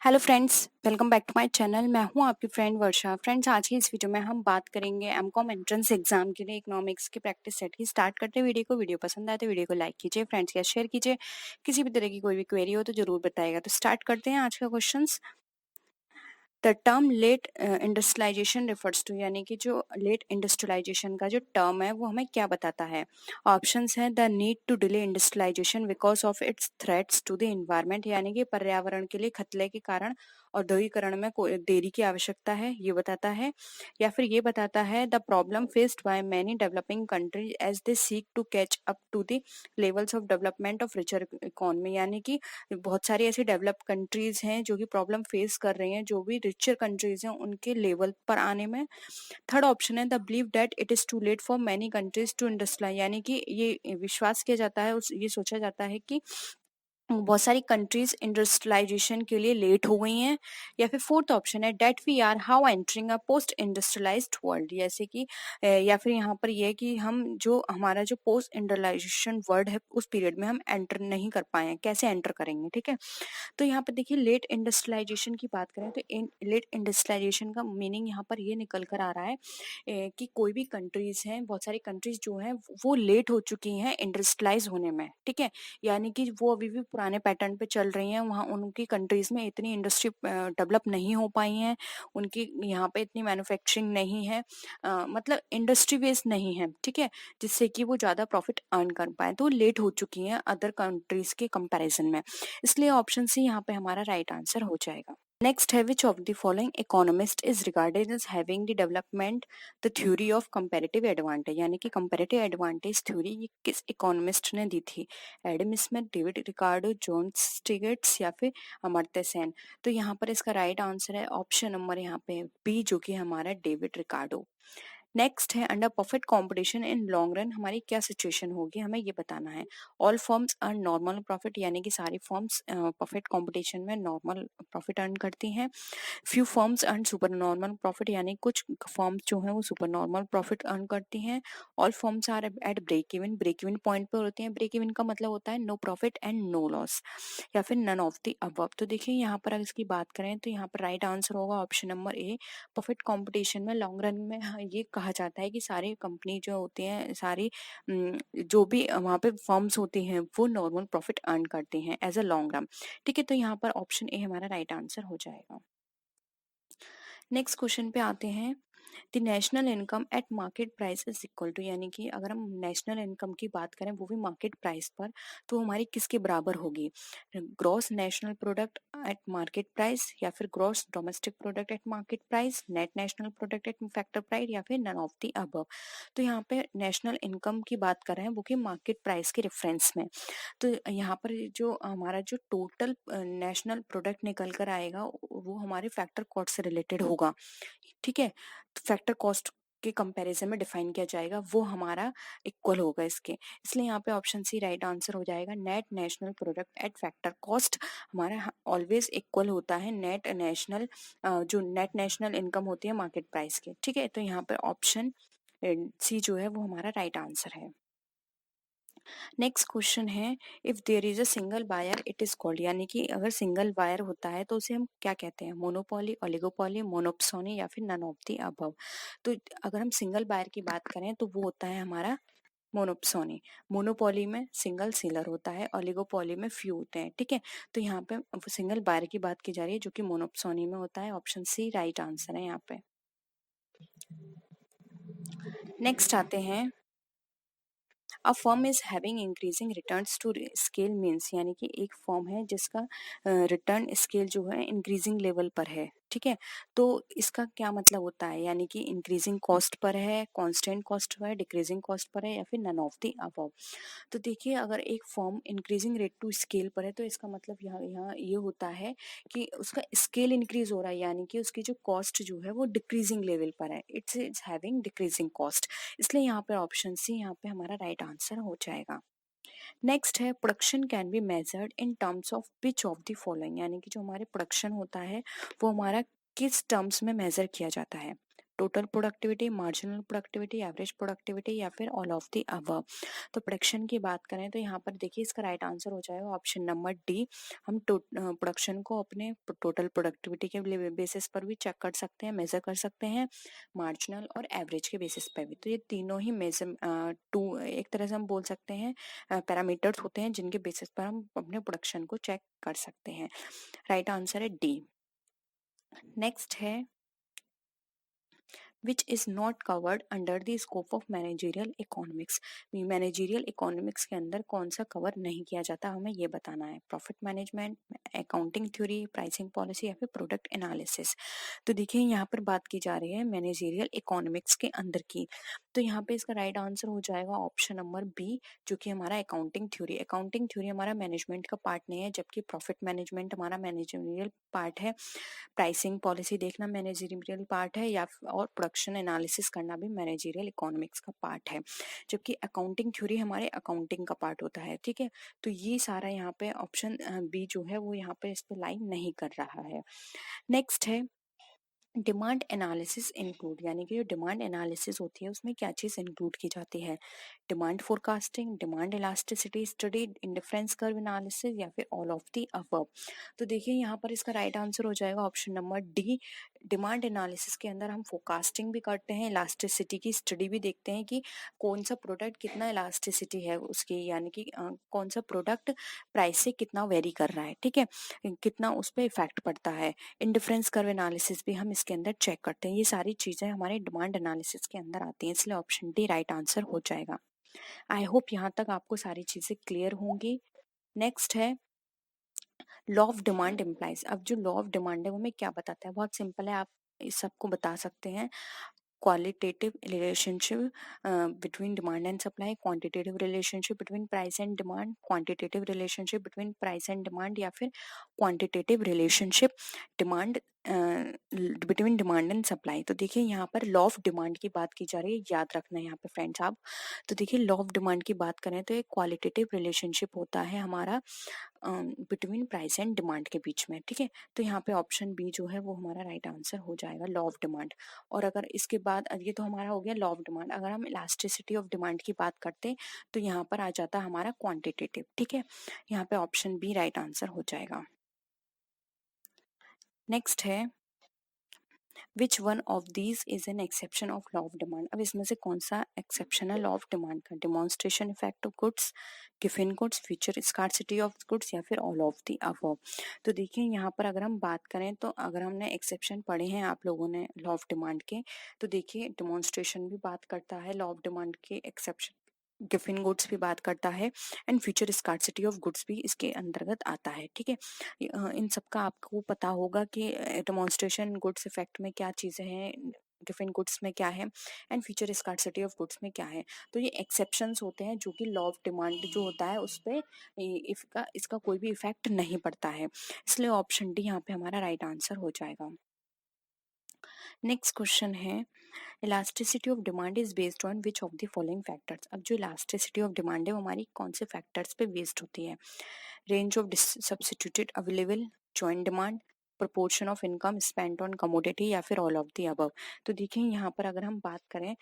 Hello friends, welcome back to my channel. मैं हूं आपकी फ्रेंड वर्षा। फ्रेंड्स, आज की इस वीडियो में हम बात करेंगे एमकॉम एंट्रेंस एग्जाम के लिए इकोनॉमिक्स की प्रैक्टिस सेट की। स्टार्ट करते हैं वीडियो पसंद आए तो वीडियो को लाइक कीजिए, फ्रेंड्स या शेयर कीजिए। किसी भी तरह की कोई भी क्वेरी हो तो जरूर बताइएगा। तो स्टार्ट करते हैं आज का question. The term late industrialization refers to, यानी कि जो लेट इंडस्ट्रियलाइजेशन का जो टर्म है वो हमें क्या बताता है। ऑप्शंस हैं the need to delay industrialization because of its threats to the environment, यानी कि पर्यावरण के लिए खतरे के कारण औद्योगिकरण में कोई देरी की आवश्यकता है, ये बताता है। या फिर ये बताता है the problem faced by many developing countries as they seek to catch up to the levels of development of richer economy, यानी कि बहुत सारी ऐसी डेवलप कंट्रीज हैं जो कि प्रॉब्लम फेस कर रही हैं जो भी रिचर कंट्रीज हैं उनके लेवल पर आने में। थर्ड ऑप्शन है the believe that it is too late for many countries to industrialize, यानी कि ये विश्वास किया जाता है, ये सोचा जाता है कि बहुत सारी कंट्रीज इंडस्ट्रियलाइजेशन के लिए लेट हो गई हैं। या फिर फोर्थ ऑप्शन है that we are now entering a post industrialized world, जैसे कि या फिर यहाँ पर यह है कि हम जो हमारा जो पोस्ट इंडस्ट्रियलाइजेशन वर्ल्ड है उस पीरियड में हम एंटर नहीं कर पाए हैं, कैसे एंटर करेंगे। ठीक है, तो यहाँ पर देखिए लेट इंडस्ट्रियलाइजेशन की बात करें तो लेट इंडस्ट्रियलाइजेशन का मीनिंग यहाँ पर ये निकल कर आ रहा है कि कोई भी कंट्रीज हैं, बहुत सारी कंट्रीज जो हैं वो लेट हो चुकी हैं इंडस्ट्रियलाइज होने में। ठीक है, यानी कि वो अभी भी पुराने पैटर्न पे चल रही हैं, वहाँ उनकी कंट्रीज में इतनी इंडस्ट्री डेवलप नहीं हो पाई हैं, उनकी यहाँ पे इतनी मैन्युफैक्चरिंग नहीं है, मतलब इंडस्ट्री बेस्ड नहीं है। ठीक है, जिससे कि वो ज़्यादा प्रॉफिट अर्न कर पाए, तो लेट हो चुकी हैं अदर कंट्रीज के कंपैरिजन में। इसलिए ऑप्शन सी यहाँ पे हमारा राइट आंसर हो जाएगा। नेक्स्ट है which of the following economist is regarded as having the development the theory of comparative advantage, यानी कि कंपैरेटिव एडवांटेज थ्योरी ये किस इकोनॉमिस्ट ने दी थी। Adam Smith, David Ricardo, John Stiglitz या फिर अमर्त्य सेन। तो यहाँ पर इसका राइट आंसर है ऑप्शन नंबर यहाँ पे बी, जो कि हमारा डेविड रिकार्डो। नेक्स्ट है under perfect competition in long run हमारी क्या सिचुएशन होगी, हमें ये बताना है। All firms earn normal profit, यानी कि सारी फर्म्स परफेक्ट कंपटीशन में नॉर्मल प्रॉफिट अर्न करती हैं। Few firms earn super normal profit, यानी कुछ फर्म्स जो हैं वो सुपर नॉर्मल प्रॉफिट अर्न करती हैं। All firms are at break even point पर होती हैं। ब्रेक इवन का मतलब होता है no profit and no loss, या फिर नन ऑफ द अबव। तो देखिए यहाँ पर अगर इसकी बात करें तो यहाँ पर राइट आंसर होगा option number A. Perfect competition में लॉन्ग रन में ये कहा जाता है कि सारी कंपनी जो होती हैं, सारी जो भी वहाँ पे फर्म्स होती हैं वो नॉर्मल प्रॉफिट अर्न करती हैं एज अ लॉन्ग रन। ठीक है, तो यहाँ पर ऑप्शन ए हमारा राइट आंसर हो जाएगा। नेक्स्ट क्वेश्चन पे आते हैं। The national income at market price is equal to, यानी कि अगर हम नेशनल इनकम की बात करें वो भी मार्केट प्राइस पर, तो हमारी किसके बराबर होगी। Gross national product at market price, या फिर gross domestic product at market price, net national product at factor price, या फिर नन ऑफ द अबव। तो यहाँ पे नेशनल इनकम की बात कर रहे हैं वो कि मार्केट प्राइस के रेफरेंस में। तो यहाँ पर जो हमारा जो टोटल नेशनल प्रोडक्ट निकल कर आएगा वो हमारे फैक्टर कॉस्ट से रिलेटेड होगा। ठीक है, तो फैक्टर कॉस्ट के कंपैरिजन में डिफाइन किया जाएगा, वो हमारा इक्वल होगा इसके। इसलिए यहाँ पे ऑप्शन सी राइट आंसर हो जाएगा। Net national product at factor cost हमारा ऑलवेज इक्वल होता है नेट नेशनल, जो नेट नेशनल इनकम होती है मार्केट प्राइस के। ठीक है, तो यहाँ पे ऑप्शन सी जो है वो हमारा राइट आंसर है। नेक्स्ट क्वेश्चन है if there is a single buyer it is called, यानी कि अगर सिंगल बायर होता है तो उसे हम क्या कहते हैं। मोनोपोली, ओलिगोपोली, मोनोप्सोनी, या फिर नन ऑफ द अबव। तो अगर हम सिंगल बायर की बात करें तो वो होता है हमारा मोनोप्सोनी। मोनोपोली में सिंगल सेलर होता है, ओलिगोपोली में फ्यू होते हैं। ठीक है, तो यहाँ पे सिंगल बायर की बात की जा रही है जो कि मोनोप्सोनी में होता है। ऑप्शन सी राइट आंसर है यहाँ पे। नेक्स्ट आते हैं a firm is having increasing returns to scale means, यानी कि एक फर्म है जिसका रिटर्न स्केल जो है इंक्रीजिंग लेवल पर है। ठीक है, तो इसका क्या मतलब होता है, यानी कि इंक्रीजिंग कॉस्ट पर है, कांस्टेंट कॉस्ट पर है, डिक्रीजिंग कॉस्ट पर है, या फिर नन ऑफ द अबव। तो देखिए अगर एक firm increasing rate to scale पर है तो इसका मतलब यहाँ यहाँ ये होता है कि उसका स्केल इंक्रीज हो रहा है, यानी कि उसकी जो कॉस्ट जो है वो डिक्रीजिंग लेवल पर है। It's having decreasing cost. इसलिए यहाँ पे ऑप्शन सी यहाँ पे हमारा राइट आंसर हो जाएगा। नेक्स्ट है production can be measured in terms of which of the following, यानी कि जो हमारे प्रोडक्शन होता है वो हमारा किस टर्म्स में मेजर किया जाता है। Total productivity, marginal productivity, average productivity या फिर ऑल ऑफ द अबव। तो प्रोडक्शन की बात करें तो यहाँ पर देखिए इसका राइट आंसर हो जाएगा ऑप्शन नंबर डी। हम प्रोडक्शन को अपने टोटल प्रोडक्टिविटी के बेसिस पर भी चेक कर सकते हैं, मेजर कर सकते हैं, मार्जिनल और एवरेज के बेसिस पर भी। तो ये तीनों ही मेजर टू एक तरह से हम बोल सकते हैं पैरामीटर्स होते हैं जिनके बेसिस पर हम अपने प्रोडक्शन को चेक कर सकते हैं। राइट आंसर है डी। नेक्स्ट है which is not covered under the scope of managerial economics। Managerial economics के अंदर कौन सा कवर नहीं किया जाता, हमें ये बताना है। Profit management, accounting theory, pricing policy या फिर प्रोडक्ट एनालिसिस। तो देखिए यहाँ पर बात की जा रही है मैनेजरियल इकोनॉमिक्स के अंदर की। तो यहाँ पे इसका राइट आंसर हो जाएगा ऑप्शन नंबर बी, जो कि हमारा अकाउंटिंग थ्योरी। अकाउंटिंग थ्योरी हमारा मैनेजमेंट का पार्ट नहीं है, जबकि प्रॉफिट मैनेजमेंट हमारा मैनेजरियल पार्ट है। प्राइसिंग पॉलिसी देखना मैनेजरियल पार्ट है, या और प्रोडक्शन एनालिसिस करना भी मैनेजरियल इकोनॉमिक्स का पार्ट है, जबकि अकाउंटिंग थ्योरी हमारे अकाउंटिंग का पार्ट होता है। ठीक है, तो ये सारा यहाँ पे ऑप्शन बी जो है वो यहाँ पे इस पे लाइन नहीं कर रहा है। नेक्स्ट है डिमांड एनालिसिस इंक्लूड, यानी कि जो डिमांड एनालिसिस होती है उसमें क्या चीज़ इंक्लूड की जाती है। Demand forecasting, demand elasticity study, indifference curve analysis या फिर ऑल ऑफ द अबव। तो देखिए यहाँ पर इसका राइट आंसर हो जाएगा option number D. Demand analysis के अंदर हम फोरकास्टिंग भी करते हैं, इलास्टिसिटी की स्टडी भी देखते हैं कि कौन सा प्रोडक्ट कितना इलास्टिसिटी है उसकी, यानी कि कौन सा प्रोडक्ट प्राइस से कितना वेरी कर रहा है। ठीक है, कितना उस पर इफेक्ट पड़ता है। इंडिफरेंस कर्व एनालिसिस भी हम इसके अंदर चेक करते हैं। ये सारी चीजें हमारे डिमांड एनालिसिस के अंदर आती हैं, इसलिए ऑप्शन डी राइट आंसर हो जाएगा। आई होप यहाँ तक आपको सारी चीजें क्लियर होंगी। नेक्स्ट है लॉ ऑफ डिमांड इम्प्लाइज। अब जो लॉ ऑफ डिमांड है वो हमें क्या बताता है, बहुत सिंपल है, आप इस सबको बता सकते हैं। qualitative relationship between demand and supply, quantitative relationship between price and demand, quantitative relationship between price and demand या फिर quantitative relationship demand between demand and supply. तो देखिए यहाँ पर लॉ ऑफ डिमांड की बात की जा रही है, याद रखना है यहाँ पे फ्रेंड्स आप। तो देखिए लॉ ऑफ डिमांड की बात करें तो एक क्वालिटेटिव रिलेशनशिप होता है हमारा बिटवीन प्राइस एंड डिमांड के बीच में। ठीक है, तो यहाँ पे ऑप्शन बी जो है वो हमारा राइट आंसर हो जाएगा, लॉ ऑफ डिमांड। और अगर इसके बाद ये तो हमारा हो गया लॉ ऑफ डिमांड। अगर हम इलास्टिसिटी ऑफ डिमांड की बात करते तो यहाँ पर आ जाता हमारा क्वांटिटेटिव। ठीक है, यहाँ पे ऑप्शन बी राइट आंसर हो जाएगा। नेक्स्ट है which one of these is an exception of law of demand. अब इसमें से कौन सा एक्सेप्शन है लॉ ऑफ डिमांड का। Demonstration effect of goods, given goods, future scarcity of goods या फिर ऑल ऑफ द अबव। तो देखिए यहाँ पर अगर हम बात करें तो अगर हमने एक्सेप्शन पढ़े हैं आप लोगों ने लॉ ऑफ डिमांड के, तो देखिए डिमॉन्स्ट्रेशन भी बात करता है लॉ ऑफ डिमांड के एक्सेप्शन, गिवन गुड्स भी बात करता है, and future scarcity of goods भी इसके अंतर्गत आता है। ठीक है, इन सब का आपको पता होगा कि डेमोन्स्ट्रेशन गुड्स इफेक्ट में क्या चीज़ें हैं, गिवन गुड्स में क्या है, and future scarcity of goods में क्या है। तो ये एक्सेप्शंस होते हैं जो कि लॉ ऑफ डिमांड जो होता है उस पर इसका कोई भी इफेक्ट नहीं पड़ता है, इसलिए ऑप्शन डी यहाँ पे हमारा राइट आंसर हो जाएगा। नेक्स्ट क्वेश्चन है elasticity of demand is based on which of the following factors. अब जो इलास्टिसिटी ऑफ डिमांड है वो हमारी कौन से फैक्टर्स पे बेस्ड होती है। Range of substituted available, joint demand, proportion of income spent on commodity या फिर ऑल ऑफ द अबव। तो देखिए यहाँ पर अगर हम बात करें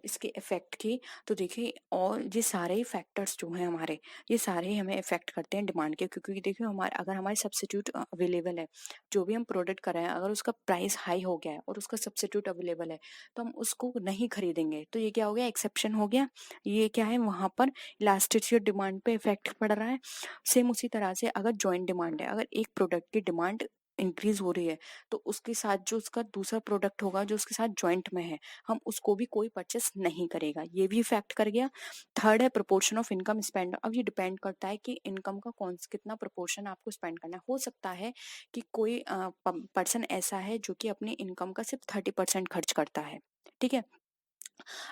इसके इफेक्ट की, तो देखिए और ये सारे ही फैक्टर्स जो हैं हमारे, ये सारे ही हमें इफेक्ट करते हैं डिमांड के, क्योंकि देखिए हमारे अगर हमारे सब्स्टिट्यूट अवेलेबल है, जो भी हम प्रोडक्ट कर रहे हैं अगर उसका प्राइस हाई हो गया है और उसका सब्स्टिट्यूट अवेलेबल है तो हम उसको नहीं खरीदेंगे। तो ये क्या हो गया, एक्सेप्शन हो गया। ये क्या है, वहां पर इलास्टिसिटी डिमांड पे इफेक्ट पड़ रहा है। सेम उसी तरह से अगर जॉइंट डिमांड है, अगर एक प्रोडक्ट की डिमांड इंक्रीज हो रही है तो उसके साथ जो उसका दूसरा प्रोडक्ट होगा जो उसके साथ जॉइंट में है, हम उसको भी कोई परचेस नहीं करेगा, ये भी इफेक्ट कर गया। थर्ड है प्रोपोर्शन ऑफ इनकम स्पेंड। अब ये डिपेंड करता है कि इनकम का कितना प्रोपोर्शन आपको स्पेंड करना है। हो सकता है कि कोई पर्सन ऐसा है जो कि अपनी इनकम का सिर्फ 30% खर्च करता है। ठीक है,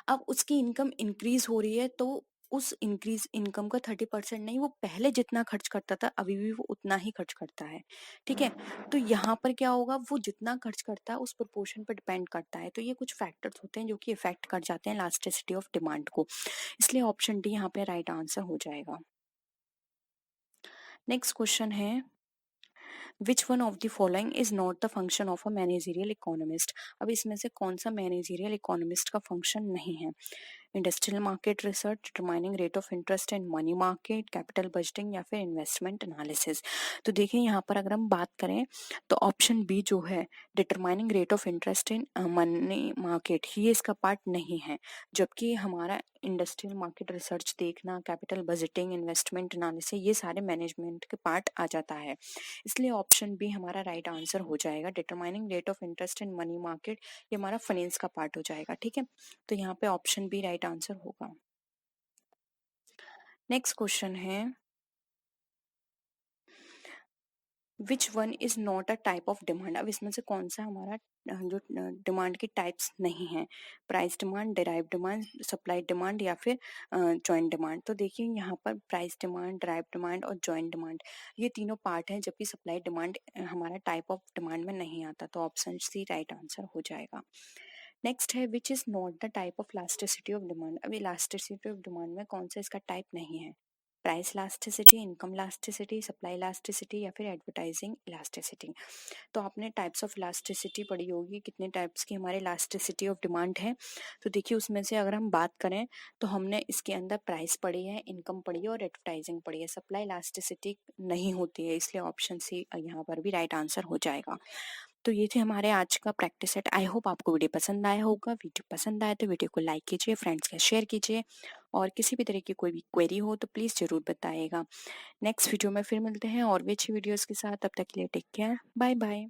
अब उसकी इनकम इंक्रीज हो रही है तो उस इंक्रीज इनकम का 30% नहीं, वो पहले जितना खर्च करता था अभी भी वो उतना ही खर्च करता है। ठीक है, तो यहाँ पर क्या होगा, वो जितना खर्च करता है उस प्रोपोर्शन पर डिपेंड करता है। तो ये कुछ फैक्टर्स होते हैं जो कि इफेक्ट कर जाते हैं इलास्टिसिटी ऑफ डिमांड को, इसलिए ऑप्शन डी यहाँ पे राइट आंसर हो जाएगा। नेक्स्ट क्वेश्चन है which one of the following is not the function of a managerial economist. अब इसमें से कौन सा मैनेजरियल इकोनॉमिस्ट का फंक्शन नहीं है? Industrial market research, determining rate of interest in money market, capital budgeting या फिर इन्वेस्टमेंट एनालिसिस। तो देखिए यहाँ पर अगर हम बात करें तो ऑप्शन बी जो है determining rate of interest in money market, ये इसका पार्ट नहीं है। जबकि हमारा इंडस्ट्रियल मार्केट रिसर्च देखना, कैपिटल बजटिंग, इन्वेस्टमेंट एनालिसिस, ये सारे मैनेजमेंट के पार्ट आ जाता है। इसलिए ऑप्शन बी हमारा राइट आंसर हो जाएगा। Determining rate of interest in money market ये हमारा फाइनेंस का पार्ट हो जाएगा। ठीक है, तो यहाँ पे ऑप्शन बी राइट आंसर होगा। नेक्स्ट क्वेश्चन है which one is not a type of demand. अब इसमें से कौन सा हमारा जो डिमांड की टाइप्स नहीं है? Price demand, derive demand, supply demand या फिर जॉइंट डिमांड। तो देखिए यहाँ पर प्राइस डिमांड, डिराइव डिमांड और जॉइंट डिमांड ये तीनों पार्ट हैं, जबकि सप्लाई डिमांड हमारा टाइप ऑफ डिमांड में नहीं आता। तो ऑप्शन सी राइट आंसर हो जाएगा। नेक्स्ट है which is not the type of elasticity of demand. अब इलास्टिसिटी ऑफ डिमांड में कौन सा इसका टाइप नहीं है? Price elasticity, income elasticity, supply elasticity या फिर एडवर्टाइजिंग इलास्टिसिटी। तो आपने टाइप्स ऑफ इलास्टिसिटी पढ़ी होगी, कितने टाइप्स की हमारे इलास्टिसिटी ऑफ डिमांड है। तो देखिए उसमें से अगर हम बात करें तो हमने इसके अंदर प्राइस पढ़ी है, इनकम पढ़ी है और एडवर्टाइजिंग पढ़ी है। सप्लाई इलास्टिसिटी नहीं होती है, इसलिए ऑप्शन सी यहाँ पर भी राइट आंसर हो जाएगा। तो ये थे हमारे आज का प्रैक्टिस सेट। आई होप आपको वीडियो पसंद आया होगा। वीडियो पसंद आए तो वीडियो को लाइक कीजिए, फ्रेंड्स के शेयर कीजिए, और किसी भी तरह की कोई भी क्वेरी हो तो प्लीज़ ज़रूर बताइएगा। नेक्स्ट वीडियो में फिर मिलते हैं और भी अच्छी वीडियोज़ के साथ। तब तक के लिए टेक केयर, बाय बाय।